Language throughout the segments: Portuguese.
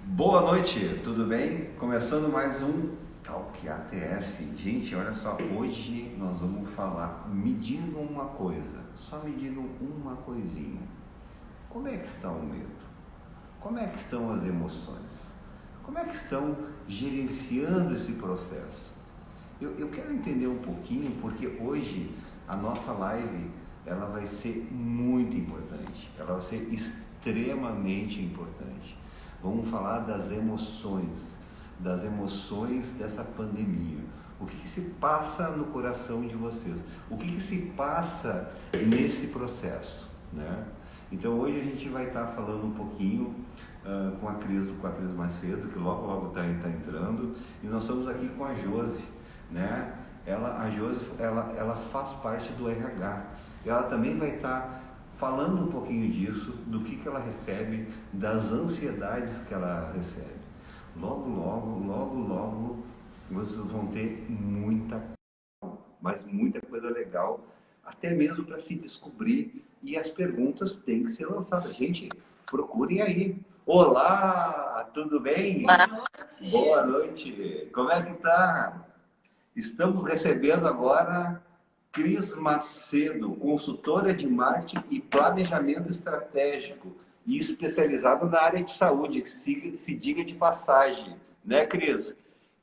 Boa noite, tudo bem? Começando mais um Talk ATS. Gente, olha só, hoje nós vamos falar, me digam uma coisa, só me digam uma coisinha. Como é que está o medo? Como é que estão as emoções? Como é que estão gerenciando esse processo? Eu quero entender um pouquinho porque hoje a nossa live ela vai ser muito importante, ela vai ser extremamente importante. Vamos falar das emoções dessa pandemia. O que se passa no coração de vocês? O que se passa nesse processo, né? Então hoje a gente vai estar falando um pouquinho com a Cris Macedo, que logo está entrando, e nós estamos aqui com a Josi, né? A Josi, ela faz parte do RH. Ela também vai estar falando um pouquinho disso, do que ela recebe, das ansiedades que ela recebe. Logo, vocês vão ter muita coisa legal, até mesmo para se descobrir, e as perguntas têm que ser lançadas. Gente, procurem aí. Olá, tudo bem? Boa noite. Boa noite. Como é que tá? Estamos recebendo agora Cris Macedo, consultora de marketing e planejamento estratégico e especializada na área de saúde, que se diga de passagem, né, Cris?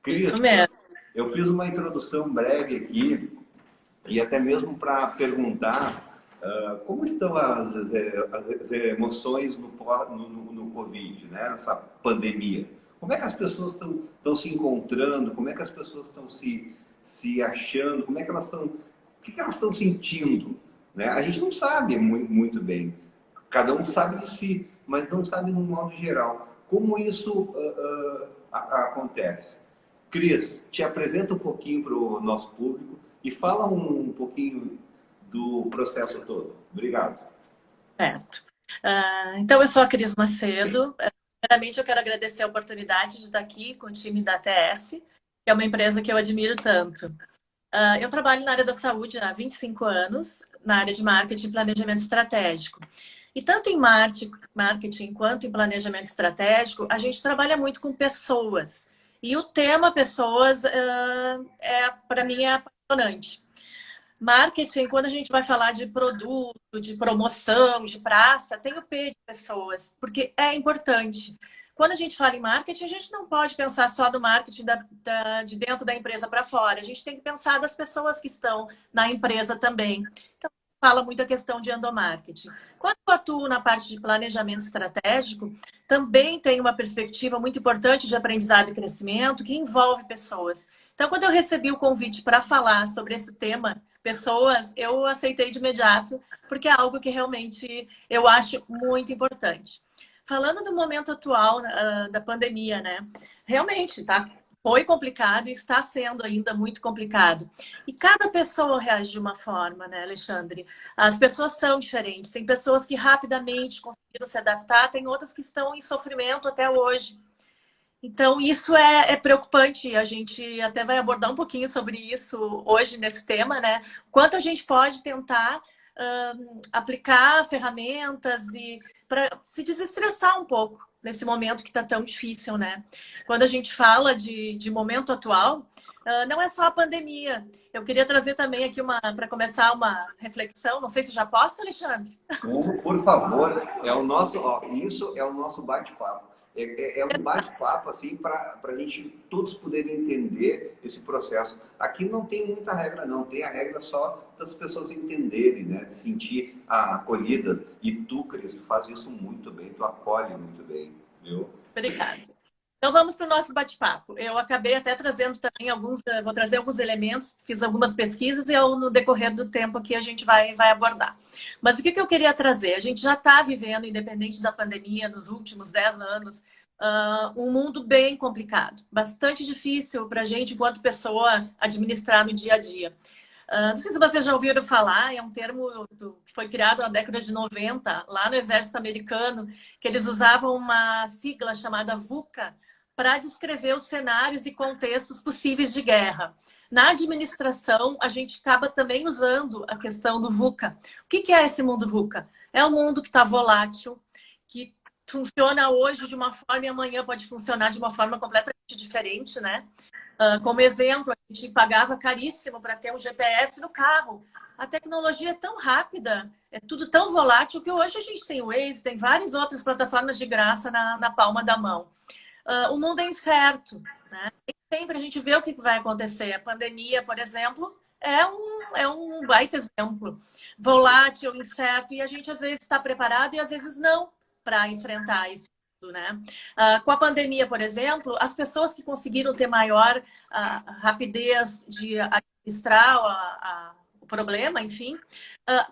Cris, Isso mesmo. eu fiz uma introdução breve aqui e até mesmo para perguntar como estão as emoções no Covid, né, nessa pandemia. Como é que as pessoas estão se encontrando? Como é que as pessoas estão se achando? Como é que elas estão, o que elas estão sentindo? Né? A gente não sabe muito bem. Cada um sabe de si, mas não sabe no modo geral. Como isso acontece? Cris, te apresenta um pouquinho para o nosso público e fala um pouquinho do processo todo. Obrigado. Certo. Então, eu sou a Cris Macedo. Primeiramente, eu quero agradecer a oportunidade de estar aqui com o time da ATS, que é uma empresa que eu admiro tanto. Eu trabalho na área da saúde há 25 anos, na área de marketing e planejamento estratégico. E tanto em marketing quanto em planejamento estratégico, a gente trabalha muito com pessoas. E o tema pessoas, para mim, é apaixonante. Marketing, quando a gente vai falar de produto, de promoção, de praça, tem o P de pessoas, porque é importante. Quando a gente fala em marketing, a gente não pode pensar só do marketing de dentro da empresa para fora. A gente tem que pensar das pessoas que estão na empresa também. Então, fala muito a questão de endomarketing. Quando eu atuo na parte de planejamento estratégico, também tem uma perspectiva muito importante de aprendizado e crescimento que envolve pessoas. Então, quando eu recebi o convite para falar sobre esse tema, pessoas, eu aceitei de imediato, porque é algo que realmente eu acho muito importante. Falando do momento atual da pandemia, né? Realmente, tá? Foi complicado e está sendo ainda muito complicado. E cada pessoa reage de uma forma, né, Alexandre? As pessoas são diferentes. Tem pessoas que rapidamente conseguiram se adaptar, tem outras que estão em sofrimento até hoje. Então, isso é preocupante. A gente até vai abordar um pouquinho sobre isso hoje nesse tema, né? Quanto a gente pode tentar aplicar ferramentas e para se desestressar um pouco nesse momento que está tão difícil, né? Quando a gente fala de momento atual, não é só a pandemia. Eu queria trazer também aqui para começar uma reflexão. Não sei se já posso, Alexandre. Por favor, é o nosso, ó, isso é o nosso bate-papo. É um bate-papo assim para a gente todos poderem entender esse processo. Aqui não tem muita regra, não. Tem a regra só das pessoas entenderem, né? De sentir a acolhida. E tu, Cris, tu faz isso muito bem, tu acolhe muito bem, viu? Obrigada. Então vamos para o nosso bate-papo. Eu acabei até trazendo também vou trazer alguns elementos, fiz algumas pesquisas e no decorrer do tempo aqui a gente vai abordar. Mas o que eu queria trazer? A gente já está vivendo, independente da pandemia, nos últimos 10 anos, um mundo bem complicado, bastante difícil para a gente, enquanto pessoa, administrar no dia a dia. Não sei se vocês já ouviram falar, é um termo que foi criado na década de 90, lá no Exército Americano, que eles usavam uma sigla chamada VUCA, para descrever os cenários e contextos possíveis de guerra. Na administração, a gente acaba também usando a questão do VUCA. O que é esse mundo VUCA? É um mundo que está volátil, que funciona hoje de uma forma e amanhã pode funcionar de uma forma completamente diferente, né? Como exemplo, a gente pagava caríssimo para ter um GPS no carro. A tecnologia é tão rápida, é tudo tão volátil que hoje a gente tem o Waze, tem várias outras plataformas de graça na palma da mão. O mundo é incerto, né? E sempre a gente vê o que vai acontecer. A pandemia, por exemplo, é um baita exemplo. Volátil, incerto, e a gente às vezes está preparado e às vezes não para enfrentar isso, né? Com a pandemia, por exemplo, as pessoas que conseguiram ter maior rapidez de administrar o problema, enfim,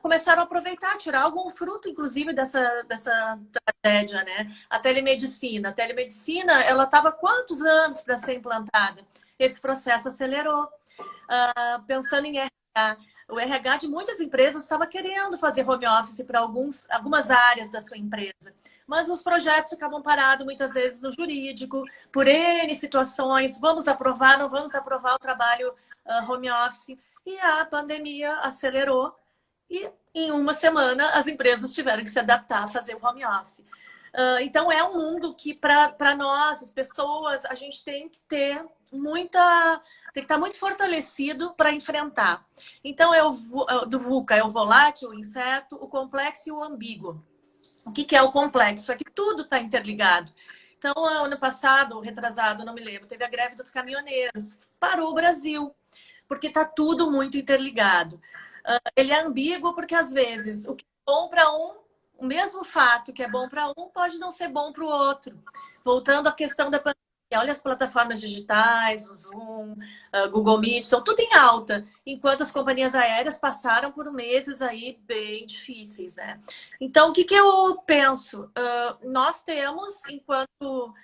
começaram a aproveitar, tirar algum fruto, inclusive, dessa tragédia, né? A telemedicina. A telemedicina, ela estava quantos anos para ser implantada? Esse processo acelerou. Pensando em RH, o RH de muitas empresas estava querendo fazer home office para algumas áreas da sua empresa, mas os projetos ficavam parados muitas vezes no jurídico, por N situações, vamos aprovar, não vamos aprovar o trabalho home office, e a pandemia acelerou, e em uma semana as empresas tiveram que se adaptar a fazer o home office. Então é um mundo que para nós, as pessoas, a gente tem que ter tem que estar muito fortalecido para enfrentar. Então, do VUCA é o volátil, o incerto, o complexo e o ambíguo. O que é o complexo? É que tudo está interligado. Então, ano passado, retrasado, não me lembro, teve a greve dos caminhoneiros. Parou o Brasil, porque está tudo muito interligado. Ele é ambíguo porque, às vezes, o que é bom para o mesmo fato que é bom para um pode não ser bom para o outro. Voltando à questão da pandemia, olha as plataformas digitais, o Zoom, Google Meet, estão tudo em alta, enquanto as companhias aéreas passaram por meses aí bem difíceis, né? Então, o que eu penso? Nós temos, enquanto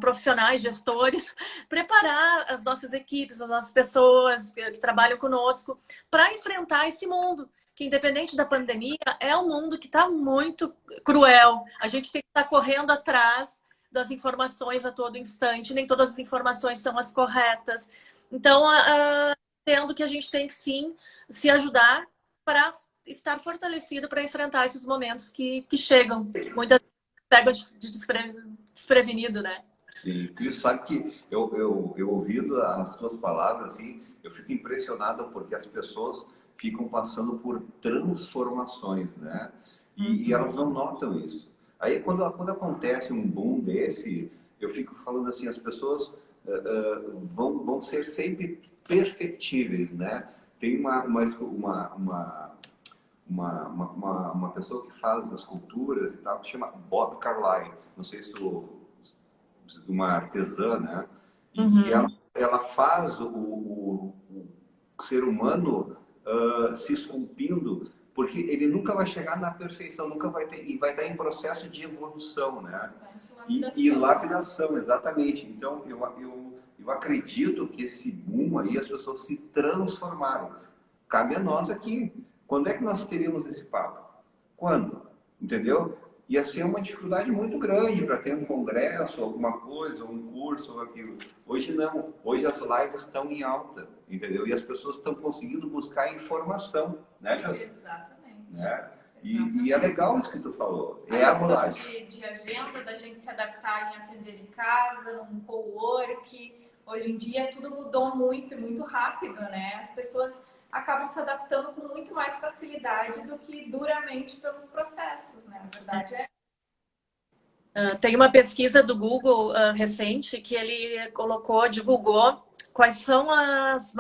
profissionais, gestores, preparar as nossas equipes, as nossas pessoas que trabalham conosco para enfrentar esse mundo, que independente da pandemia, é um mundo que está muito cruel. A gente tem que estar correndo atrás das informações a todo instante, nem todas as informações são as corretas. Então, entendo que a gente tem que sim se ajudar para estar fortalecido para enfrentar esses momentos que chegam. Muitas vezes pegam de desprevenido, né? Sim, Cris, sabe que eu ouvindo as tuas palavras, assim, eu fico impressionado porque as pessoas ficam passando por transformações, né? E elas não notam isso. Aí, quando acontece um boom desse, eu fico falando assim, as pessoas vão ser sempre perfectíveis, né? Tem uma pessoa que faz as culturas e tal, que chama Bob Carlyle. Não sei se tu... uma artesã, né? E ela faz o ser humano se esculpindo, porque ele nunca vai chegar na perfeição, nunca vai ter, e vai estar em processo de evolução, né? E lapidação, exatamente. Então, eu acredito que esse boom aí, as pessoas se transformaram. Cabe a nós aqui. Quando é que nós teríamos esse papo? Quando? Entendeu? Ia ser uma dificuldade muito grande para ter um congresso, alguma coisa, um curso ou aquilo. Hoje não. Hoje as lives estão em alta, entendeu? E as pessoas estão conseguindo buscar informação, né, Jô? Exatamente. Né? E é legal isso que tu falou. É a a rolagem. de agenda, da gente se adaptar em atender em casa, num co-work. Hoje em dia tudo mudou muito, muito rápido, né? As pessoas acabam se adaptando com muito mais facilidade do que duramente pelos processos, né? A verdade é... Tem uma pesquisa do Google recente que ele divulgou quais são as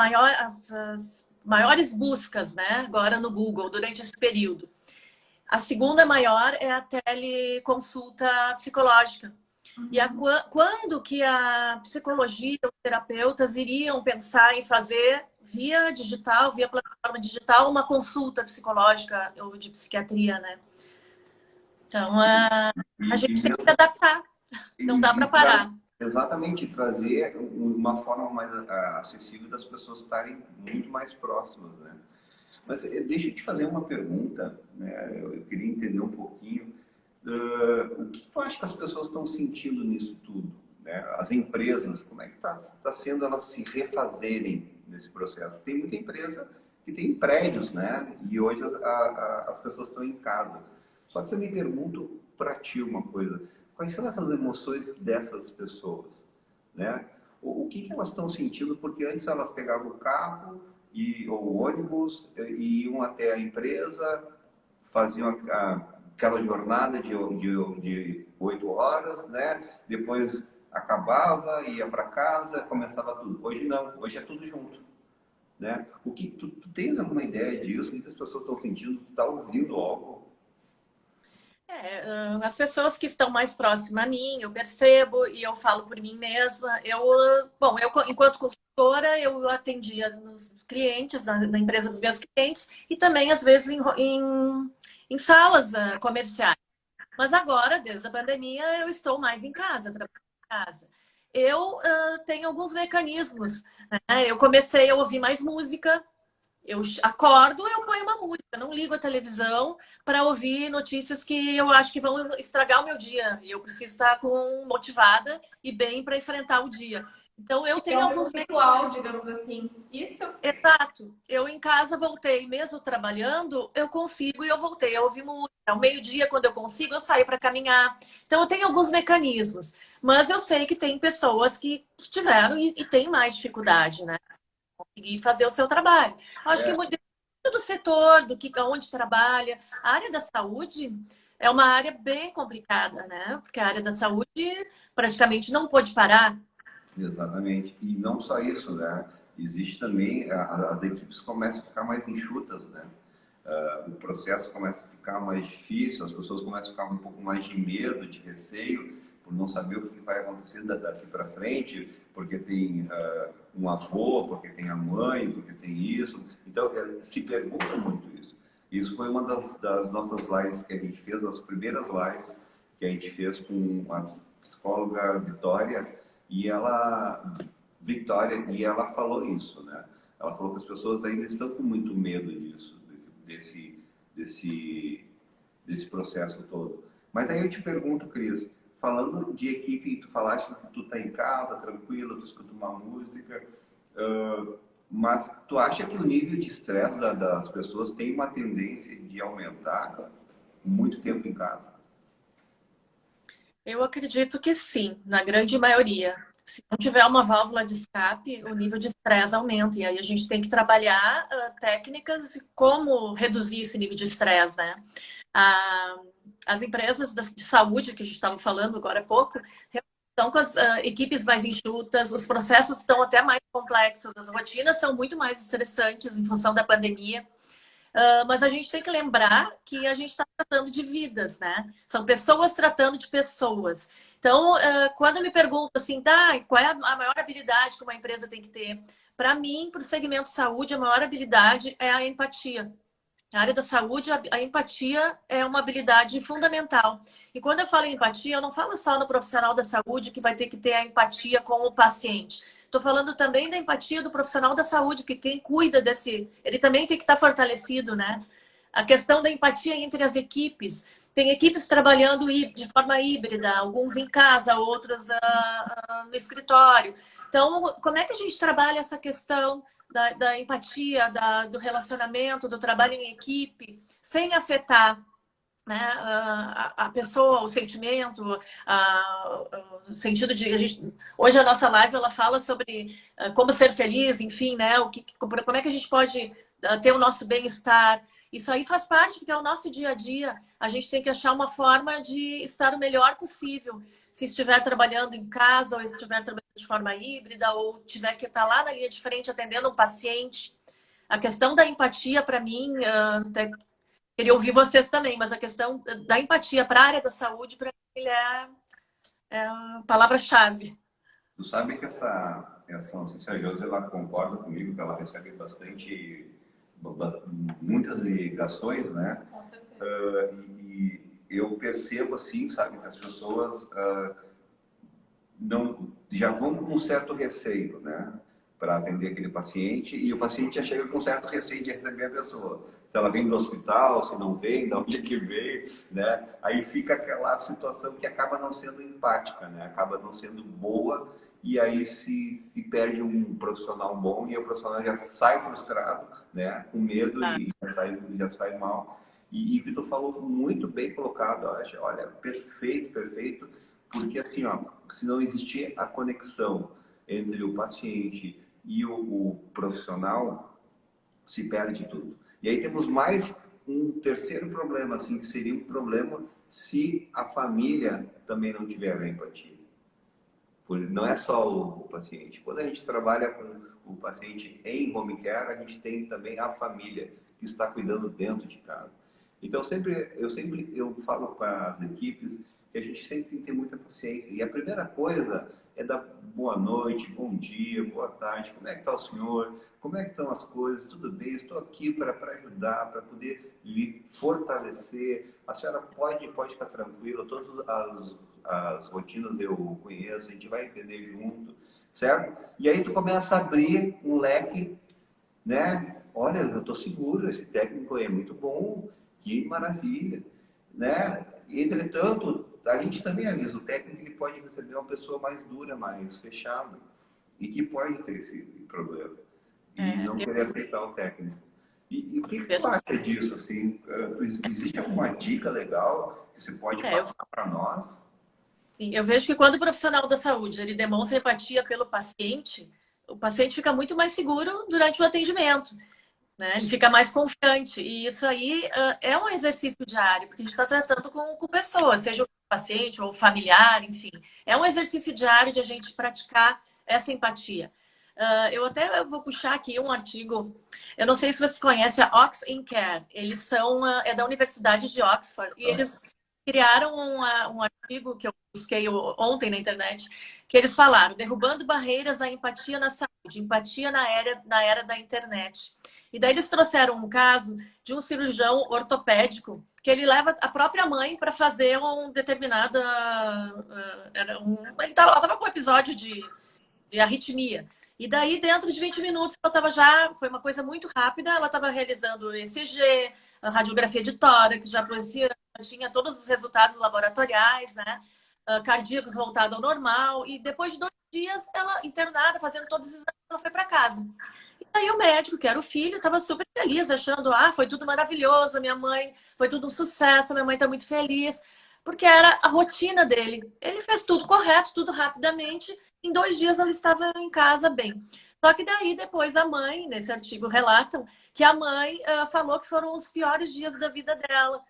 maiores buscas, né, agora no Google durante esse período. A segunda maior é a teleconsulta psicológica. E quando que a psicologia, os terapeutas iriam pensar em fazer via digital, via plataforma digital, uma consulta psicológica ou de psiquiatria, né? Então, a gente tem que se adaptar, não dá para parar. Exatamente, trazer uma forma mais acessível das pessoas estarem muito mais próximas, né? Mas deixa eu te fazer uma pergunta, né? Eu queria entender um pouquinho. O que tu acha que as pessoas estão sentindo nisso tudo? Né? As empresas, como é que está sendo elas se refazerem nesse processo? Tem muita empresa que tem prédios, né? E hoje as pessoas estão em casa. Só que eu me pergunto para ti uma coisa. quais são essas emoções dessas pessoas, né? O que elas estão sentindo? Porque antes elas pegavam o carro ou o ônibus e iam até a empresa, faziam aquela jornada de 8 horas, né? Depois acabava, ia para casa, começava tudo. Hoje não, hoje é tudo junto, né? O que tu tens alguma ideia disso? O que as pessoas estão sentindo? Tu está ouvindo algo? As pessoas que estão mais próximas a mim, eu percebo e eu falo por mim mesma. Bom, enquanto consultora, eu atendia nos clientes, na empresa dos meus clientes e também, às vezes, em salas comerciais. Mas agora, desde a pandemia, eu estou mais em casa, trabalhando em casa. Eu tenho alguns mecanismos, né? Eu comecei a ouvir mais música. Eu acordo, eu ponho uma música, não ligo a televisão para ouvir notícias que eu acho que vão estragar o meu dia. E eu preciso estar motivada e bem para enfrentar o dia. Então, eu É tenho um alguns ritual, digamos assim. Isso Exato. Eu em casa voltei, mesmo trabalhando, eu consigo e eu voltei a ouvir música. Ao meio-dia, quando eu consigo, eu saio para caminhar. Então, eu tenho alguns mecanismos. Mas eu sei que tem pessoas que tiveram e têm mais dificuldade, né? Conseguir fazer o seu trabalho. Acho que muito do setor, onde trabalha. A área da saúde é uma área bem complicada, né? Porque a área da saúde praticamente não pôde parar. Exatamente. E não só isso, né? Existe também, as equipes começam a ficar mais enxutas, né? O processo começa a ficar mais difícil, as pessoas começam a ficar com um pouco mais de medo, de receio, por não saber o que vai acontecer daqui para frente, porque tem um avô, porque tem a mãe, porque tem isso. Então, se pergunta muito isso. Isso foi uma das nossas lives que a gente fez, das primeiras lives que a gente fez com a psicóloga Vitória, e ela falou isso, né? Ela falou que as pessoas ainda estão com muito medo disso, desse processo todo. Mas aí eu te pergunto, Cris, falando de equipe, tu falaste que tu tá em casa, tranquilo, tu escuta uma música, mas tu acha que o nível de estresse das pessoas tem uma tendência de aumentar com muito tempo em casa? Eu acredito que sim, na grande maioria. Se não tiver uma válvula de escape, o nível de estresse aumenta. E aí a gente tem que trabalhar técnicas de como reduzir esse nível de estresse, né? Ah, as empresas de saúde, que a gente estava falando agora há pouco, estão com as equipes mais enxutas, os processos estão até mais complexos, as rotinas são muito mais estressantes em função da pandemia. Mas a gente tem que lembrar que a gente está tratando de vidas, né? São pessoas tratando de pessoas. Então, quando me perguntam assim, qual é a maior habilidade que uma empresa tem que ter? Para mim, para o segmento saúde, a maior habilidade é a empatia. Na área da saúde, a empatia é uma habilidade fundamental. E quando eu falo em empatia, eu não falo só no profissional da saúde que vai ter que ter a empatia com o paciente. Estou falando também da empatia do profissional da saúde, que quem cuida desse... Ele também tem que estar fortalecido, né? A questão da empatia entre as equipes. Tem equipes trabalhando de forma híbrida, alguns em casa, outros no escritório. Então, como é que a gente trabalha essa questão da empatia, do relacionamento, do trabalho em equipe, sem afetar, né, a pessoa, o sentimento, o sentido de... hoje a nossa live ela fala sobre como ser feliz, enfim, né, como é que a gente pode ter o nosso bem-estar. Isso aí faz parte, porque é o nosso dia a dia. A gente tem que achar uma forma de estar o melhor possível. Se estiver trabalhando em casa, ou estiver trabalhando de forma híbrida, ou tiver que estar lá na linha de frente atendendo um paciente. A questão da empatia, para mim, queria ouvir vocês também, mas a questão da empatia para a área da saúde, para mim, é a palavra-chave. Tu sabe que não sei se a Josi, ela concorda comigo, que ela recebe muitas ligações, né? com certeza. E eu percebo, assim, sabe, que as pessoas já vão com um certo receio, né? Para atender aquele paciente, e o paciente já chega com um certo receio de receber a pessoa. Se ela vem do hospital, se não vem, de onde é que veio, né? Aí fica aquela situação que acaba não sendo empática, né? Acaba não sendo boa, e aí se perde um profissional bom e o profissional já sai frustrado, né? Com medo e já sai mal. E o que tu falou foi muito bem colocado, eu acho. Olha, perfeito, perfeito. Porque assim, ó, se não existir a conexão entre o paciente e o profissional, se perde tudo. E aí temos mais um terceiro problema, assim, que seria um problema se a família também não tiver a empatia. Não é só o paciente. Quando a gente trabalha com o paciente em home care, a gente tem também a família que está cuidando dentro de casa. Então, eu falo para as equipes que a gente sempre tem que ter muita paciência. E a primeira coisa é dar boa noite, bom dia, boa tarde, como é que está o senhor? Como é que estão as coisas? Tudo bem? Estou aqui para ajudar, para poder lhe fortalecer. A senhora pode ficar tranquila, todas as rotinas eu conheço, a gente vai entender junto, certo? E aí tu começa a abrir um leque, né? Olha, eu estou seguro, esse técnico é muito bom, que maravilha, né? Entretanto, a gente também avisa, o técnico ele pode receber uma pessoa mais dura, mais fechada, e que pode ter esse problema, e não querer aceitar o técnico. E o que tu acha disso, assim? Existe alguma dica legal que você pode passar para nós? Sim, eu vejo que quando o profissional da saúde ele demonstra empatia pelo paciente, o paciente fica muito mais seguro durante o atendimento, né? Ele fica mais confiante. E isso aí é um exercício diário, porque a gente está tratando com pessoas, seja o paciente ou o familiar, enfim. É um exercício diário de a gente praticar essa empatia. Eu até vou puxar aqui um artigo, eu não sei se vocês conhecem a Ox in Care. Eles são, é da Universidade de Oxford, e eles criaram um artigo que eu busquei ontem na internet, que eles falaram: derrubando barreiras à empatia na saúde, empatia na era da internet. E daí eles trouxeram um caso de um cirurgião ortopédico que ele leva a própria mãe para fazer um determinado... ela estava com um episódio de arritmia. E daí, dentro de 20 minutos, ela estava já... Foi uma coisa muito rápida. Ela estava realizando ECG, a radiografia de tórax, já tinha todos os resultados laboratoriais, né? Cardíacos voltados ao normal. E depois de 2 dias, ela internada, fazendo todos os exames, ela foi para casa. E aí o médico, que era o filho, estava super feliz, achando, foi tudo maravilhoso, minha mãe, foi tudo um sucesso, minha mãe está muito feliz, porque era a rotina dele. Ele fez tudo correto, tudo rapidamente, em 2 dias ela estava em casa bem. Só que daí depois a mãe, nesse artigo relatam, que a mãe falou que foram os piores dias da vida dela,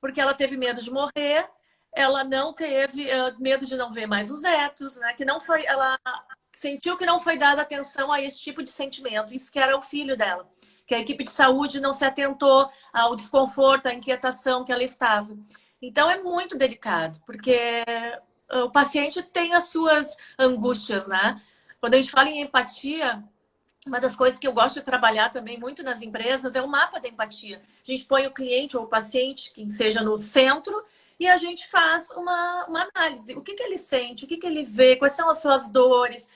porque ela teve medo de morrer, ela não teve medo de não ver mais os netos, né? Que não foi, ela sentiu que não foi dada atenção a esse tipo de sentimento, isso que era o filho dela, que a equipe de saúde não se atentou ao desconforto, à inquietação que ela estava. Então é muito delicado, porque o paciente tem as suas angústias, né? Quando a gente fala em empatia, uma das coisas que eu gosto de trabalhar também muito nas empresas é o mapa da empatia. A gente põe o cliente ou o paciente, que seja no centro, e a gente faz uma análise. O que ele sente, o que ele vê, quais são as suas dores,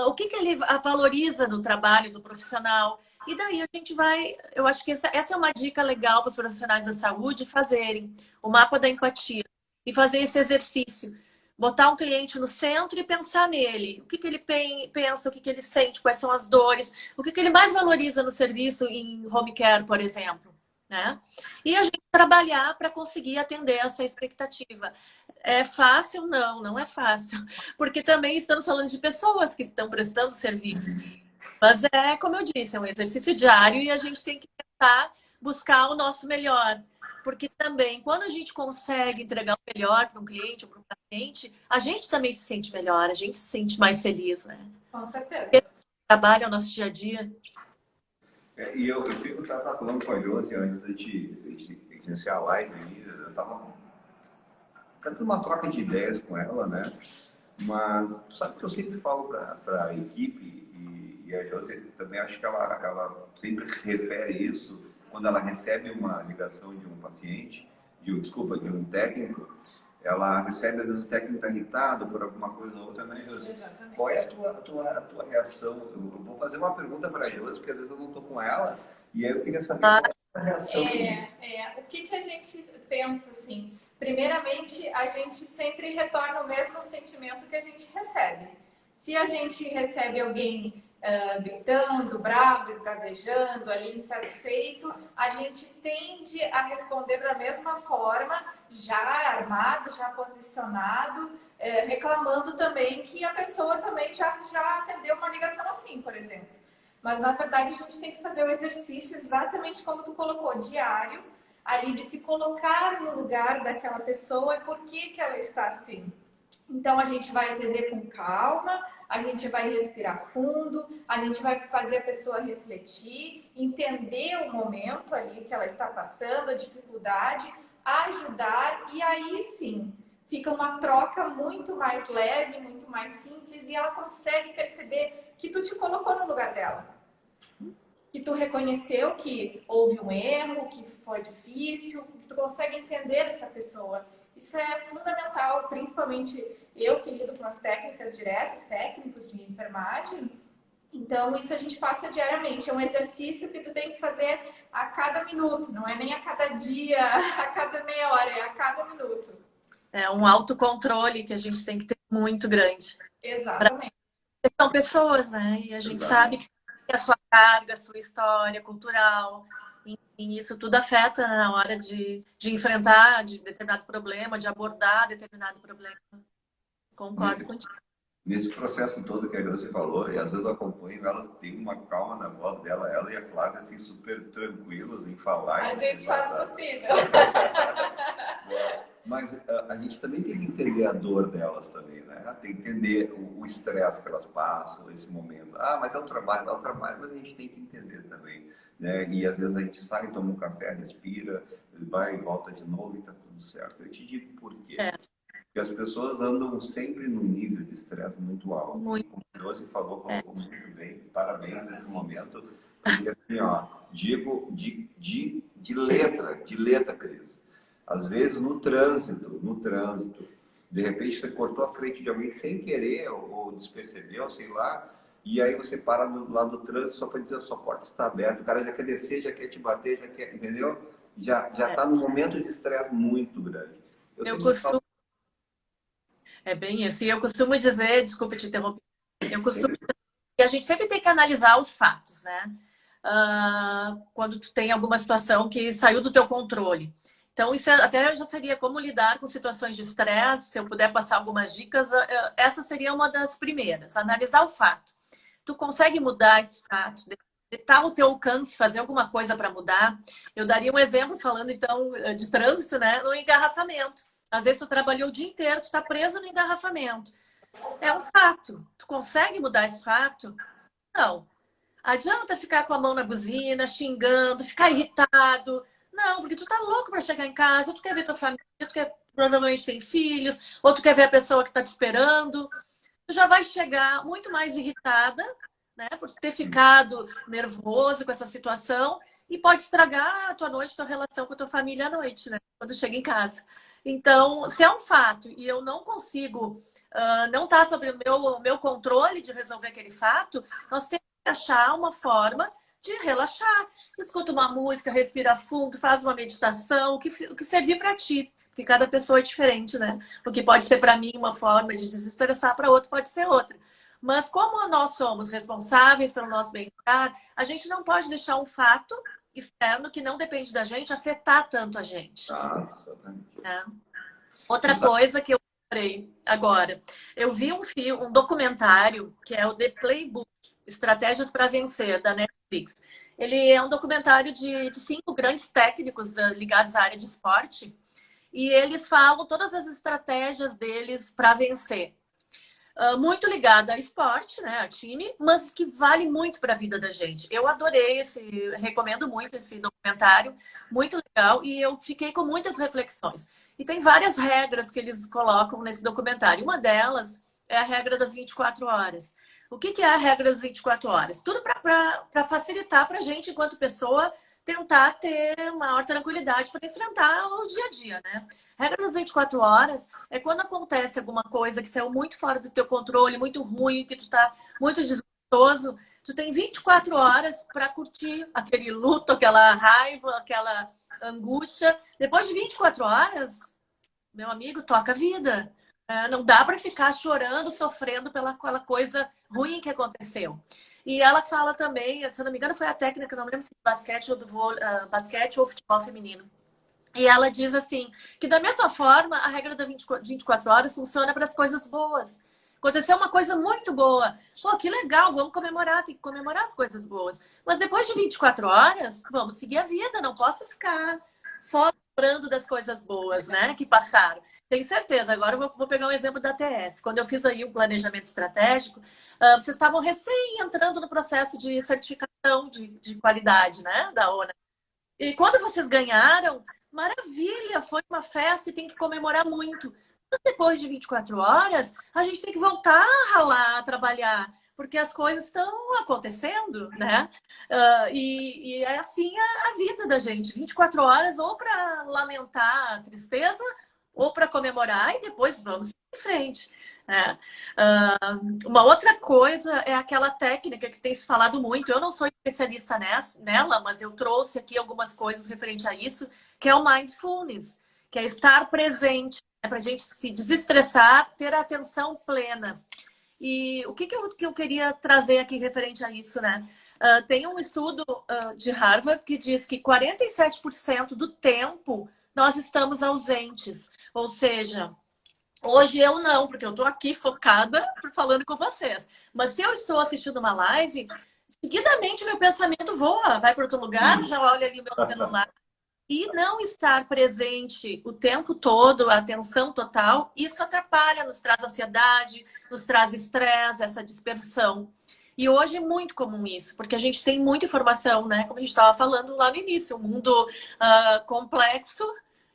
o que ele valoriza no trabalho do profissional. E daí a gente vai... Eu acho que essa é uma dica legal para os profissionais da saúde fazerem o mapa da empatia e fazer esse exercício. Botar um cliente no centro e pensar nele. O que ele pensa, o que ele sente, quais são as dores, o que ele mais valoriza no serviço em home care, por exemplo. Né? E a gente trabalhar para conseguir atender essa expectativa. É fácil? Não, não é fácil. Porque também estamos falando de pessoas que estão prestando serviço. Mas é, como eu disse, é um exercício diário e a gente tem que tentar buscar o nosso melhor. Porque também, quando a gente consegue entregar o melhor para um cliente ou para um paciente, a gente também se sente melhor, a gente se sente mais feliz, né? Com certeza. Esse trabalho é o nosso dia a dia. E eu estava falando com a Josi antes de iniciar a live, eu estava fazendo uma troca de ideias com ela, né? Mas tu sabe que eu sempre falo para a equipe, e a Josi também acho que ela sempre refere isso quando ela recebe uma ligação de um paciente, de um técnico, ela recebe, às vezes o técnico está irritado por alguma coisa ou outra, né, Josi? Exatamente. Qual é a tua reação? Eu vou fazer uma pergunta para a Josi, porque às vezes eu não estou com ela, e aí eu queria saber qual é a reação. O que a gente pensa, assim? Primeiramente, a gente sempre retorna o mesmo sentimento que a gente recebe. Se a gente recebe alguém gritando, bravo, esbravejando, ali insatisfeito, a gente tende a responder da mesma forma, já armado, já posicionado, reclamando também que a pessoa também já atendeu uma ligação assim, por exemplo. Mas, na verdade, a gente tem que fazer o exercício exatamente como tu colocou, diário, ali de se colocar no lugar daquela pessoa e por que ela está assim. Então, a gente vai atender com calma, a gente vai respirar fundo, a gente vai fazer a pessoa refletir, entender o momento ali que ela está passando, a dificuldade, ajudar, e aí sim, fica uma troca muito mais leve, muito mais simples, e ela consegue perceber que tu te colocou no lugar dela. Que tu reconheceu que houve um erro, que foi difícil, que tu consegue entender essa pessoa. Isso é fundamental, principalmente eu que lido com as técnicas diretas, técnicos de enfermagem. Então, isso a gente passa diariamente. É um exercício que tu tem que fazer a cada minuto, não é nem a cada dia, a cada meia hora, é a cada minuto. É um autocontrole que a gente tem que ter muito grande. Exatamente. São pessoas, né? E a gente sabe que a sua carga, a sua história cultural, enfim, isso tudo afeta na hora de enfrentar determinado problema, de abordar determinado problema. Concordo contigo. Nesse processo todo que a Josi falou, e às vezes eu acompanho, ela tem uma calma na voz dela, ela e a Flávia, assim, super tranquilos em falar. A gente faz o possível. Mas a gente também tem que entender a dor delas também, né? Tem que entender o estresse que elas passam, esse momento. Ah, mas é um trabalho, mas a gente tem que entender também, né? E às vezes a gente sai, toma um café, respira, vai e volta de novo e tá tudo certo. Eu te digo por quê. Porque as pessoas andam sempre num nível de estresse muito alto. Muito. Como a Josi falou, colocou muito bem. Parabéns nesse momento. Porque assim, ó, digo de letra, Cris. Às vezes no trânsito, de repente você cortou a frente de alguém sem querer ou despercebeu, sei lá, e aí você para do lado do trânsito só para dizer a sua porta está aberta, o cara já quer descer, já quer te bater, já quer, entendeu? Já está num momento de estresse muito grande. Eu costumo... É bem isso. E eu costumo dizer, desculpa te interromper, eu costumo dizer que a gente sempre tem que analisar os fatos, né? Quando tu tem alguma situação que saiu do teu controle. Então, isso até já seria como lidar com situações de estresse. Se eu puder passar algumas dicas, essa seria uma das primeiras. Analisar o fato. Tu consegue mudar esse fato? Está ao teu alcance fazer alguma coisa para mudar? Eu daria um exemplo, falando então de trânsito, né? No engarrafamento. Às vezes tu trabalhou o dia inteiro, tu está preso no engarrafamento. É um fato. Tu consegue mudar esse fato? Não. Adianta ficar com a mão na buzina, xingando, ficar irritado. Não, porque tu tá louco para chegar em casa, tu quer ver tua família, provavelmente tem filhos, ou tu quer ver a pessoa que tá te esperando. Tu já vai chegar muito mais irritada, né, por ter ficado nervoso com essa situação, e pode estragar a tua noite, tua relação com a tua família à noite, né, quando chega em casa. Então, se é um fato e eu não consigo, não está sob o meu controle de resolver aquele fato, nós temos que achar uma forma de relaxar. Escuta uma música, respira fundo, faz uma meditação, o que servir para ti. Porque cada pessoa é diferente, né? O que pode ser para mim uma forma de desestressar, para outro pode ser outra. Mas como nós somos responsáveis pelo nosso bem-estar, a gente não pode deixar um fato externo que não depende da gente afetar tanto a gente. É. Outra coisa que eu lembrei agora, eu vi um documentário que é o The Playbook, Estratégias para Vencer, da Netflix. Ele é um documentário de 5 grandes técnicos ligados à área de esporte e eles falam todas as estratégias deles para vencer. Muito ligada a esporte, né, a time, mas que vale muito para a vida da gente. Eu adorei recomendo muito esse documentário, muito legal, e eu fiquei com muitas reflexões. E tem várias regras que eles colocam nesse documentário. Uma delas é a regra das 24 horas. O que é a regra das 24 horas? Tudo para facilitar para a gente, enquanto pessoa, tentar ter maior tranquilidade para enfrentar o dia a dia, né? A regra das 24 horas é quando acontece alguma coisa que saiu muito fora do teu controle, muito ruim, que tu tá muito desgostoso, tu tem 24 horas para curtir aquele luto, aquela raiva, aquela angústia. Depois de 24 horas, meu amigo, toca a vida. Não dá para ficar chorando, sofrendo pelaquela coisa ruim que aconteceu. E ela fala também, se eu não me engano, foi a técnica, não me lembro se basquete ou futebol feminino. E ela diz assim, que da mesma forma, a regra da 24 horas funciona para as coisas boas. Aconteceu uma coisa muito boa. Pô, que legal, vamos comemorar, tem que comemorar as coisas boas. Mas depois de 24 horas, vamos seguir a vida, não posso ficar só lembrando das coisas boas, né, que passaram. Tenho certeza, agora eu vou pegar um exemplo da TS. Quando eu fiz aí um planejamento estratégico, vocês estavam recém entrando no processo de certificação de qualidade, né, da ONA. E quando vocês ganharam, maravilha, foi uma festa e tem que comemorar muito. Mas depois de 24 horas, a gente tem que voltar a ralar, a trabalhar, porque as coisas estão acontecendo, né? E é assim a vida da gente. 24 horas ou para lamentar a tristeza, ou para comemorar e depois vamos em frente. Né? Uma outra coisa é aquela técnica que tem se falado muito. Eu não sou especialista nela, mas eu trouxe aqui algumas coisas referente a isso, que é o mindfulness, que é estar presente, né, para a gente se desestressar, ter a atenção plena. E o que eu queria trazer aqui referente a isso, né? Tem um estudo de Harvard que diz que 47% do tempo nós estamos ausentes. Ou seja, hoje eu não, porque eu estou aqui focada falando com vocês. Mas se eu estou assistindo uma live, seguidamente meu pensamento voa, vai para outro lugar, já olha ali o meu celular. E não estar presente o tempo todo, a atenção total, isso atrapalha, nos traz ansiedade, nos traz estresse, essa dispersão. E hoje é muito comum isso, porque a gente tem muita informação, né? Como a gente estava falando lá no início, um mundo complexo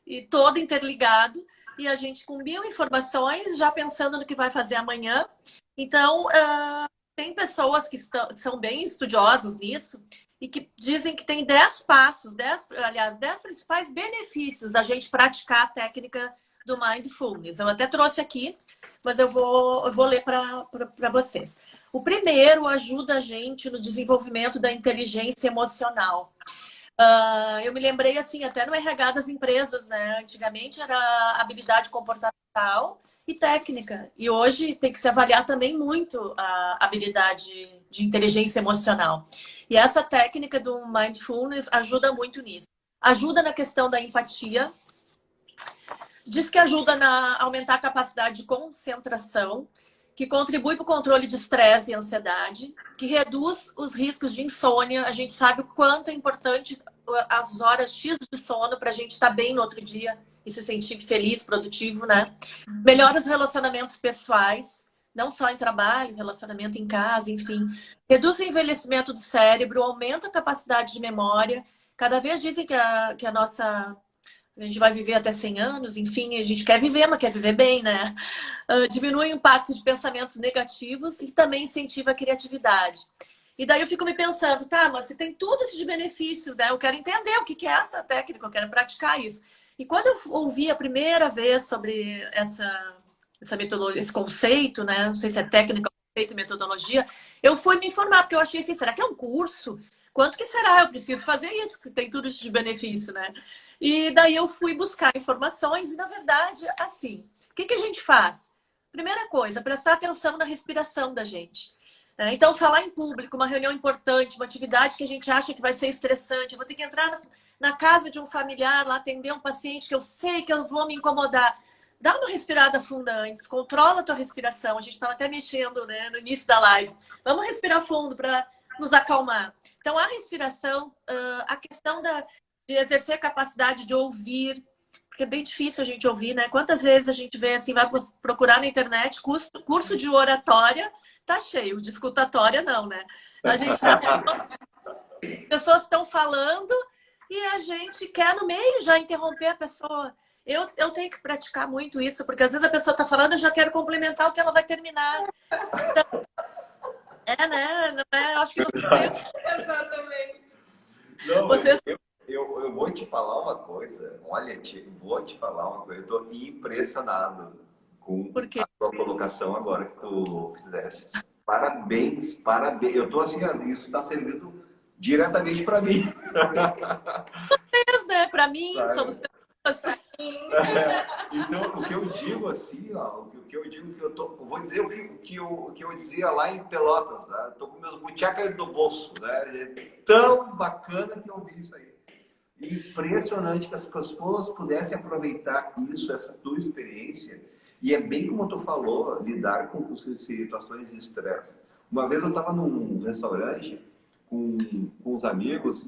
e todo interligado, e a gente com 1000 informações, já pensando no que vai fazer amanhã. Então, tem pessoas que são bem estudiosos nisso, e que dizem que tem 10 passos, 10 principais benefícios a gente praticar a técnica do Mindfulness. Eu até trouxe aqui, mas eu vou ler para vocês. O primeiro ajuda a gente no desenvolvimento da inteligência emocional. Eu me lembrei, assim, até no RH das empresas, né? Antigamente era habilidade comportamental e técnica. E hoje tem que se avaliar também muito a habilidade de inteligência emocional. E essa técnica do Mindfulness ajuda muito nisso. Ajuda na questão da empatia. Diz que ajuda a aumentar a capacidade de concentração, que contribui para o controle de estresse e ansiedade, que reduz os riscos de insônia. A gente sabe o quanto é importante as horas X de sono para a gente estar bem no outro dia e se sentir feliz, produtivo, né? Melhora os relacionamentos pessoais, não só em trabalho, relacionamento em casa, enfim. Reduz o envelhecimento do cérebro, aumenta a capacidade de memória. Cada vez dizem que a gente vai viver até 100 anos, enfim, a gente quer viver, mas quer viver bem, né? Diminui o impacto de pensamentos negativos e também incentiva a criatividade. E daí eu fico me pensando, tá, mas se tem tudo isso de benefício, né? Eu quero entender o que é essa técnica, eu quero praticar isso. E quando eu ouvi a primeira vez sobre essa metodologia, esse conceito, né? Não sei se é técnica, conceito, metodologia, eu fui me informar, porque eu achei assim, será que é um curso? Quanto que será? Eu preciso fazer isso, se tem tudo isso de benefício, né? E daí eu fui buscar informações e, na verdade, assim, o que a gente faz? Primeira coisa, prestar atenção na respiração da gente. Então, falar em público, uma reunião importante, uma atividade que a gente acha que vai ser estressante, eu vou ter que entrar na casa de um familiar, lá atender um paciente que eu sei que eu vou me incomodar. Dá uma respirada funda antes, controla a tua respiração. A gente estava até mexendo, né, no início da live. Vamos respirar fundo para nos acalmar. Então, a respiração, a questão de exercer a capacidade de ouvir, porque é bem difícil a gente ouvir, né? Quantas vezes a gente vê assim, vai procurar na internet curso de oratória, tá cheio, de escutatória não, né? A gente pessoas estão falando e a gente quer no meio já interromper a pessoa. Eu tenho que praticar muito isso, porque às vezes a pessoa está falando, eu já quero complementar o que ela vai terminar. Então, né? Não é, acho que vocês... Exatamente. Não, vocês... eu vou te falar uma coisa. Olha, vou te falar uma coisa. Eu estou impressionado com a tua colocação agora que tu fizeste. Parabéns, parabéns. Eu estou assim, isso está servindo diretamente para mim. Vocês, né? Para mim, claro. Somos pessoas. Então, o que eu digo assim, ó, o que eu digo que eu vou dizer o que eu dizia lá em Pelotas, né? Tô com meus buchacas no bolso, né? É tão bacana que eu vi isso aí. Impressionante que as pessoas pudessem aproveitar isso, essa tua experiência. E é bem como tu falou, lidar com situações de estresse. Uma vez eu estava num restaurante com os amigos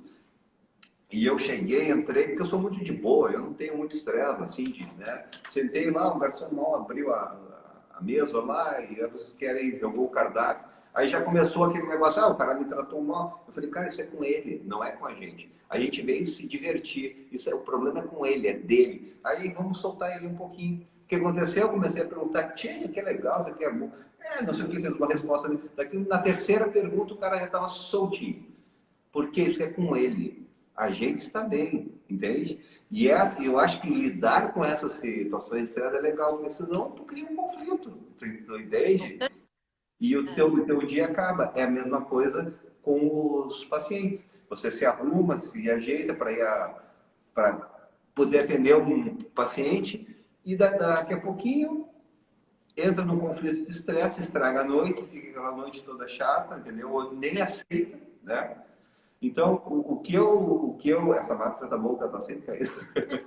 e eu cheguei, entrei, porque eu sou muito de boa, eu não tenho muito estresse, assim, né? Sentei lá, o garçom mal abriu a mesa lá e aí vocês querem, jogou o cardápio. Aí já começou aquele negócio, o cara me tratou mal. Eu falei, cara, isso é com ele, não é com a gente. A gente veio se divertir, isso é o problema é com ele, é dele. Aí vamos soltar ele um pouquinho. O que aconteceu? Eu comecei a perguntar, tia, isso aqui é legal, isso aqui é bom. Não sei o que, fez uma resposta. Daqui na terceira pergunta o cara já estava soltinho. Porque isso é com ele. A gente está bem, entende? E eu acho que lidar com essas situações de estresse é legal, porque senão tu cria um conflito, tu entende? E o teu dia acaba. É a mesma coisa com os pacientes. Você se arruma, se ajeita para poder atender um paciente e daqui a pouquinho entra num conflito de estresse, estraga a noite, fica aquela noite toda chata, entendeu? Ou nem aceita, né? Então, o que eu, essa máscara tá boa, tá sempre caindo.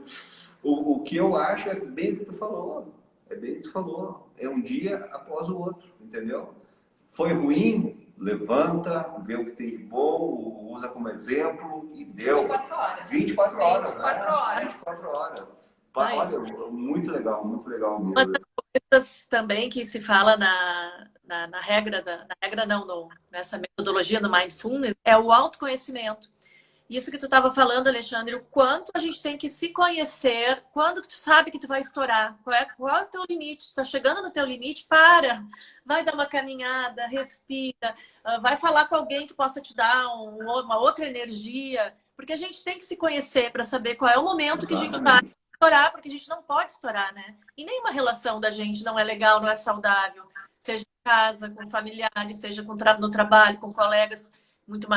O que eu acho é bem o que tu falou. É bem o que tu falou. É um dia após o outro, entendeu? Foi ruim, levanta, vê o que tem de bom, usa como exemplo e deu. 24 horas. 24 horas. 24 horas. 24 horas. Olha, muito legal Uma mesmo. das coisas também que se fala na regra, na regra não, nessa metodologia do Mindfulness, é o autoconhecimento. Isso que tu estava falando, Alexandre, o quanto a gente tem que se conhecer, quando tu sabe que tu vai estourar, qual é o teu limite, tu tá chegando no teu limite, vai dar uma caminhada, respira, vai falar com alguém que possa te dar uma outra energia, porque a gente tem que se conhecer para saber qual é o momento que a gente vai estourar, porque a gente não pode estourar, né? E nenhuma relação da gente não é legal, não é saudável, seja em casa, com familiares, seja no trabalho, com colegas, muito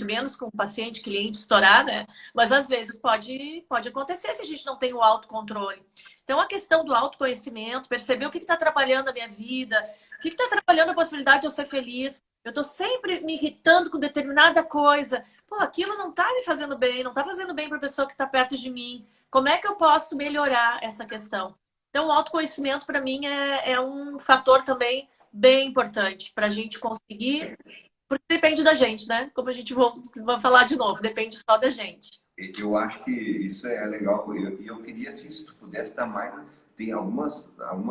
menos com o paciente, cliente estourar, né? Mas às vezes pode acontecer se a gente não tem o autocontrole. Então a questão do autoconhecimento, perceber o que está atrapalhando a minha vida, o que está atrapalhando a possibilidade de eu ser feliz. Eu estou sempre me irritando com determinada coisa. Pô, aquilo não está me fazendo bem, não está fazendo bem para a pessoa que está perto de mim. Como é que eu posso melhorar essa questão? Então o autoconhecimento para mim é um fator também bem importante para a gente conseguir. Porque depende da gente, né? Como a gente vai falar de novo, depende só da gente. Eu acho que isso é legal. E eu queria, assim, se tu pudesse dar mais. Tem algumas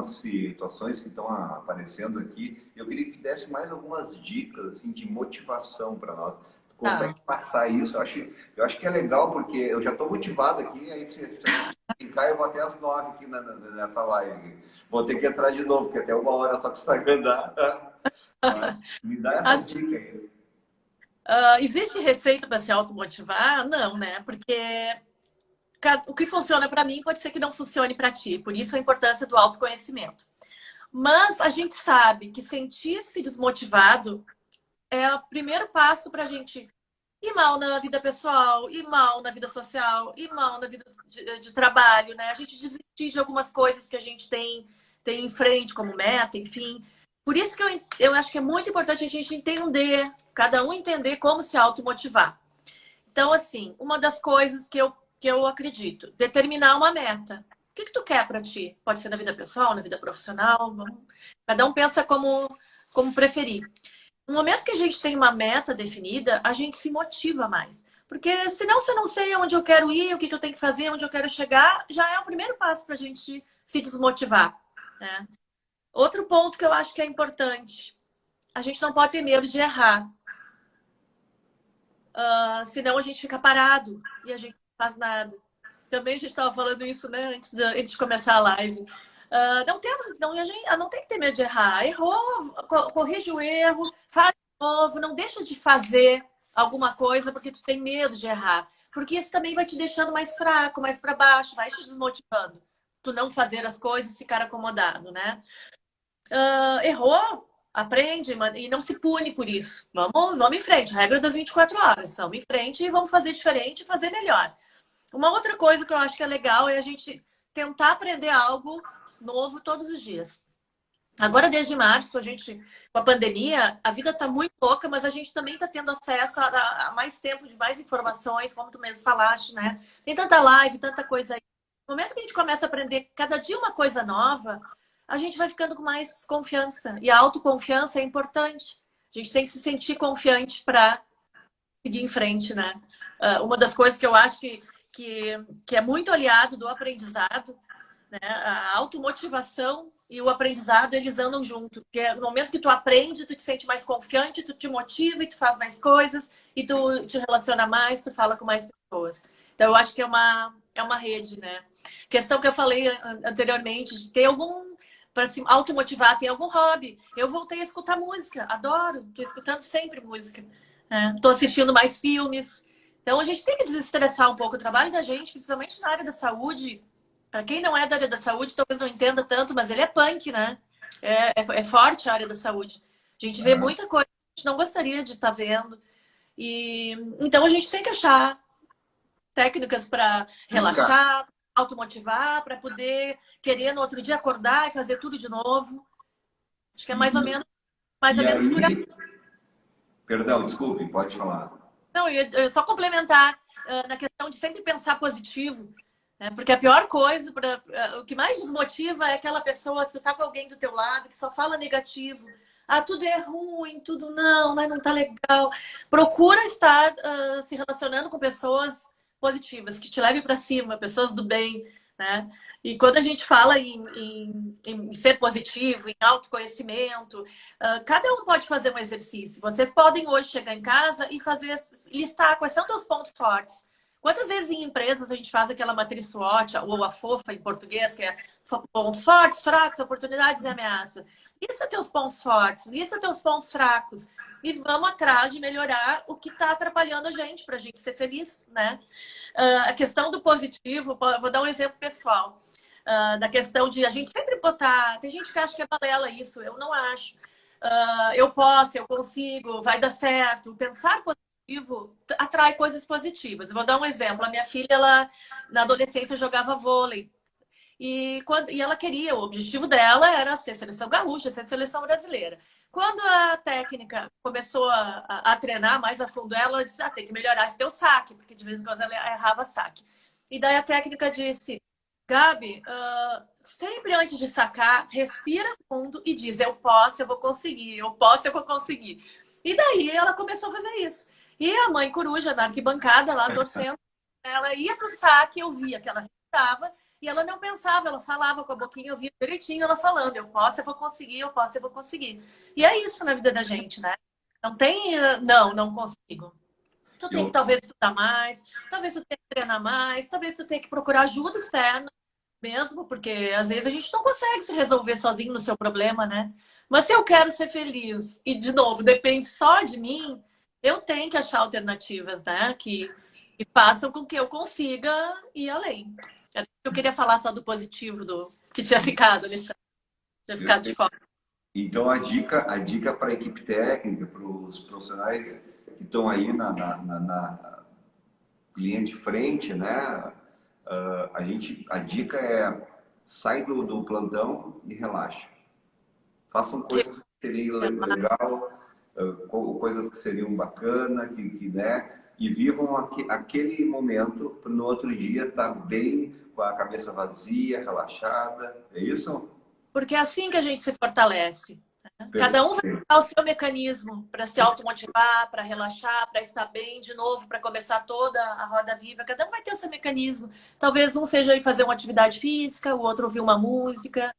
situações que estão aparecendo aqui. Eu queria que desse mais algumas dicas assim, de motivação para nós. Tu consegue passar isso? Eu acho que é legal, porque eu já estou motivado aqui. Aí se ficar, eu vou até às 9 aqui nessa live. Vou ter que entrar de novo, porque até 1 hora só que está andar. Me dá essa dica aí. Existe receita para se automotivar? Não, né? Porque o que funciona para mim pode ser que não funcione para ti. Por isso a importância do autoconhecimento. Mas a gente sabe que sentir-se desmotivado é o primeiro passo para a gente ir mal na vida pessoal, ir mal na vida social, ir mal na vida de trabalho, né? A gente desistir de algumas coisas que a gente tem em frente como meta, enfim. Por isso que eu acho que é muito importante a gente entender, cada um entender como se automotivar. Então, assim, uma das coisas que eu acredito, determinar uma meta. O que tu quer para ti? Pode ser na vida pessoal, na vida profissional. Cada um pensa como preferir. No momento que a gente tem uma meta definida, a gente se motiva mais. Porque senão, se eu não sei onde eu quero ir, o que eu tenho que fazer, onde eu quero chegar, já é o primeiro passo para a gente se desmotivar, né? Outro ponto que eu acho que é importante, a gente não pode ter medo de errar. Senão a gente fica parado e a gente não faz nada. Também a gente estava falando isso, né, antes de começar a live. Não tem que ter medo de errar. Errou, corrige o erro, faz de novo, não deixa de fazer alguma coisa porque tu tem medo de errar. Porque isso também vai te deixando mais fraco, mais para baixo, vai te desmotivando. Tu não fazer as coisas e ficar acomodado, né? Errou, aprende e não se pune por isso. Vamos em frente, regra das 24 horas. Vamos em frente e vamos fazer diferente e fazer melhor. Uma outra coisa que eu acho que é legal é a gente tentar aprender algo novo todos os dias. Agora, desde março, com a pandemia, a vida está muito louca, mas a gente também está tendo acesso a mais tempo, de mais informações, como tu mesmo falaste, né? Tem tanta live, tanta coisa aí. No momento que a gente começa a aprender cada dia uma coisa nova, a gente vai ficando com mais confiança. E a autoconfiança é importante. A gente tem que se sentir confiante para seguir em frente, né? Uma das coisas que eu acho que é muito aliado do aprendizado, né? A automotivação e o aprendizado, eles andam junto. Porque no momento que tu aprende, tu te sente mais confiante, tu te motiva e tu faz mais coisas, e tu te relaciona mais, tu fala com mais pessoas. Então, eu acho que é uma rede, né? Questão que eu falei anteriormente, de ter algum... para se automotivar, tem algum hobby. Eu voltei a escutar música, adoro. Estou escutando sempre música. Estou assistindo mais filmes. Então, a gente tem que desestressar um pouco o trabalho da gente, principalmente na área da saúde. Para quem não é da área da saúde, talvez não entenda tanto, mas ele é punk, né? É forte a área da saúde. A gente vê muita coisa que a gente não gostaria de estar vendo. E então a gente tem que achar técnicas para relaxar, automotivar, para poder querer no outro dia acordar e fazer tudo de novo. Acho que é mais ou menos por aí. Perdão, desculpe, pode falar. Não, eu só complementar na questão de sempre pensar positivo. Porque a pior coisa, o que mais desmotiva é aquela pessoa, se tu tá com alguém do teu lado que só fala negativo. Ah, tudo é ruim, tudo não, mas não tá legal. Procura estar se relacionando com pessoas positivas, que te levem para cima, pessoas do bem, né? E quando a gente fala em ser positivo, em autoconhecimento, cada um pode fazer um exercício. Vocês podem hoje chegar em casa e listar quais são os teus pontos fortes. Quantas vezes em empresas a gente faz aquela matriz SWOT, ou a FOFA em português, que é pontos fortes, fracos, oportunidades e ameaças. Lista teus pontos fortes, lista teus pontos fracos. E vamos atrás de melhorar o que está atrapalhando a gente, para a gente ser feliz, né? A questão do positivo, vou dar um exemplo pessoal. Da questão de a gente sempre botar... Tem gente que acha que é balela isso, eu não acho. Eu posso, eu consigo, vai dar certo. Pensar positivo atrai coisas positivas. Eu vou dar um exemplo. A minha filha, ela, na adolescência, jogava vôlei. E ela queria, o objetivo dela era ser seleção gaúcha, ser seleção brasileira. Quando a técnica começou a treinar mais a fundo ela disse, tem que melhorar esse teu saque, porque de vez em quando ela errava saque. E daí a técnica disse, Gabi, sempre antes de sacar, respira fundo e diz, eu posso, eu vou conseguir, eu posso, eu vou conseguir. E daí ela começou a fazer isso. E a mãe coruja na arquibancada lá torcendo, ela ia pro saque, eu via que ela respirava, e ela não pensava, ela falava com a boquinha, eu via direitinho ela falando, eu posso, eu vou conseguir, eu posso, eu vou conseguir. E é isso na vida da gente, né? Não tem, não consigo. Tu tem que talvez estudar mais, talvez tu tenha que treinar mais, talvez tu tenha que procurar ajuda externa mesmo, porque às vezes a gente não consegue se resolver sozinho no seu problema, né? Mas se eu quero ser feliz, e de novo, depende só de mim, eu tenho que achar alternativas, né? Que façam com que eu consiga ir além. Eu queria falar só do positivo do que tinha ficado, Alexandre. Tinha ficado de fora. Então, a dica para a equipe técnica, para os profissionais que estão aí na linha de frente, né? A dica é sai do plantão e relaxa. Façam coisas que seriam legal, coisas que seriam bacana, né? E vivam aquele momento para no outro dia estar bem, com a cabeça vazia, relaxada. É isso? Porque é assim que a gente se fortalece. Né? Cada um vai ter o seu mecanismo para se automotivar, para relaxar, para estar bem de novo, para começar toda a roda viva. Cada um vai ter o seu mecanismo. Talvez um seja ir fazer uma atividade física, o outro ouvir uma música,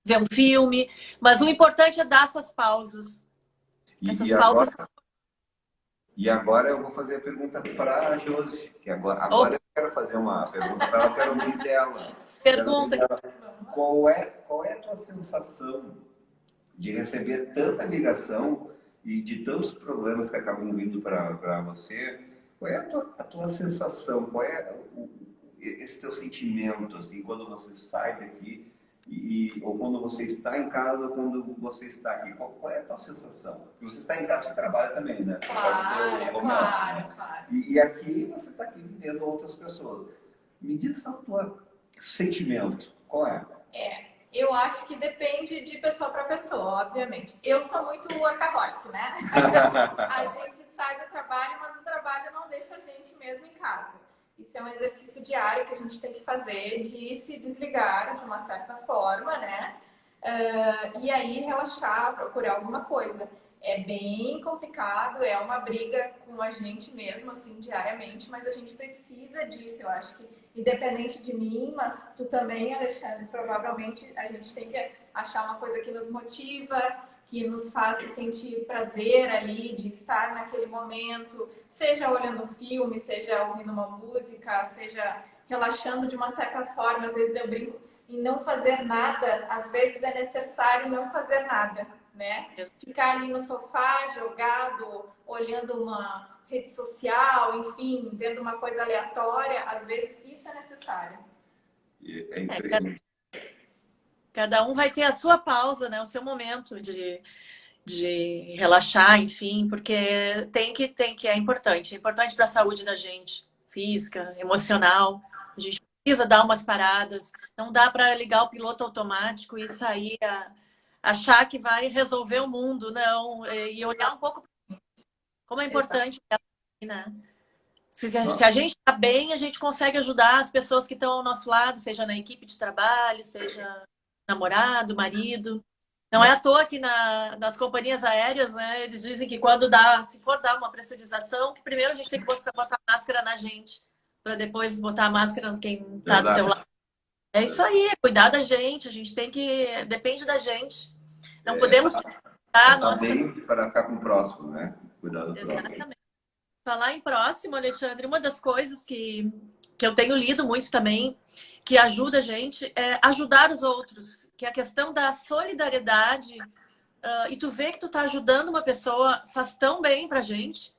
ver um filme. Mas o importante é dar essas pausas. Essas pausas. E agora eu vou fazer a pergunta para a Josi, que agora eu quero fazer uma pergunta para ela, eu quero ouvir dela. Pergunta. Qual é a tua sensação de receber tanta ligação e de tantos problemas que acabam vindo para você? Qual é a tua sensação? Qual é esse teu sentimento, assim, quando você sai daqui ou quando você está em casa ou quando você está aqui? Qual é a tua sensação? Você está em casa, você trabalha também, né? Claro. E aqui você está aqui vivendo outras pessoas. Me diz o teu sentimento. Qual é? Eu acho que depende de pessoa para pessoa, obviamente. Eu sou muito workaholic, né? A gente sai do trabalho, mas o trabalho não deixa a gente mesmo em casa. Isso é um exercício diário que a gente tem que fazer de se desligar de uma certa forma, né? E aí relaxar, procurar alguma coisa. É bem complicado, é uma briga com a gente mesmo, assim, diariamente, mas a gente precisa disso. Eu acho que, independente de mim, mas tu também, Alexandre, provavelmente a gente tem que achar uma coisa que nos motiva, que nos faça sentir prazer ali de estar naquele momento, seja olhando um filme, seja ouvindo uma música, seja relaxando de uma certa forma. Às vezes eu brinco em não fazer nada, às vezes é necessário não fazer nada, né? Ficar ali no sofá, jogado, olhando uma rede social, enfim, vendo uma coisa aleatória, às vezes isso é necessário. É incrível. Cada um vai ter a sua pausa, né? O seu momento de relaxar, enfim, porque é importante. É importante para a saúde da gente, física, emocional. A gente precisa dar umas paradas. Não dá para ligar o piloto automático e sair achar que vai resolver o mundo, não. E olhar um pouco como é importante, né? Se a gente está bem, a gente consegue ajudar as pessoas que estão ao nosso lado, seja na equipe de trabalho, seja namorado, marido. Não é à toa que nas companhias aéreas, né, eles dizem que se for dar uma pressurização, que primeiro a gente tem que botar máscara na gente, para depois botar a máscara em quem está do teu lado. É isso aí, é cuidar da gente, a gente tem que. Depende da gente. Não podemos tirar nossa. Bem para ficar com o próximo, né? Cuidar do próximo. Exatamente. Falar em próximo, Alexandre, uma das coisas que eu tenho lido muito também, que ajuda a gente, é ajudar os outros. Que é a questão da solidariedade. E tu vê que tu tá ajudando uma pessoa, faz tão bem pra gente.